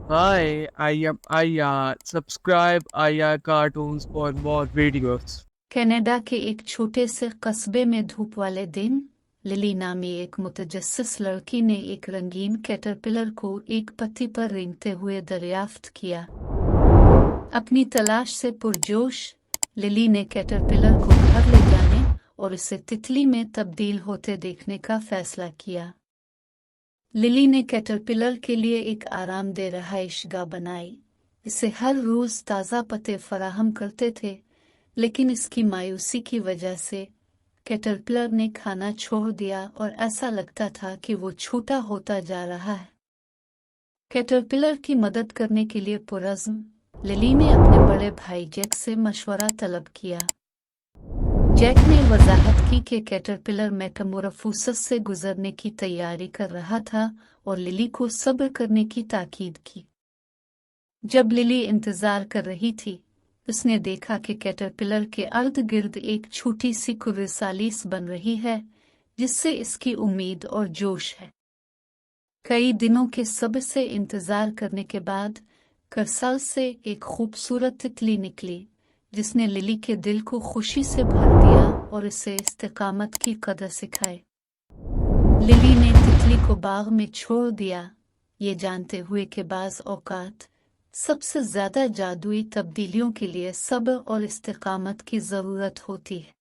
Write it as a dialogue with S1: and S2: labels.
S1: Hi, I am Aya. Subscribe Aya Cartoons for more videos.
S2: Canada के एक छोटे से कस्बे में धूप वाले दिन लिली नामी एक मुतजस्सिस लड़की ने एक रंगीन कैटरपिलर को एक पत्ती पर रेंगते हुए दरियाफ्त किया। अपनी तलाश से पुरजोश लिली ने कैटरपिलर को घर ले जाने और इसे तितली में तब्दील होते देखने का फैसला किया। लिली ने कैटरपिलर के लिए एक आरामदेह रहायशगाह बनाई। इसे हर रोज ताज़ा पत्ते फराहम करते थे, लेकिन इसकी मायूसी की वजह से कैटरपिलर ने खाना छोड़ दिया और ऐसा लगता था कि वो छोटा होता जा रहा है। कैटरपिलर की मदद करने के लिए पुरज़्म लिली ने अपने बड़े भाई जैक से मशवरा तलब किया। जैक ने वजाहत की कि कैटरपिलर मेटामॉर्फोसिस से गुजरने की तैयारी कर रहा था और लिली को सब्र करने की ताकीद की। जब लिली इंतजार कर रही थी, उसने देखा कि कैटरपिलर के अर्द गिर्द एक छोटी सी क्रिसालिस बन रही है, जिससे इसकी उम्मीद और जोश है। कई दिनों के सब्र से इंतजार करने के बाद करसल से एक खूबसूरत तितली निकली, जिसने लिली के दिल को खुशी से भर दिया और इसे इस्तिकामत की कदर सिखाई। लिली ने तितली को बाग में छोड़ दिया, ये जानते हुए कि बाज़ औक़ात सबसे ज़्यादा जादुई तब्दीलियों के लिए सब्र और इस्तिकामत की ज़रूरत होती है।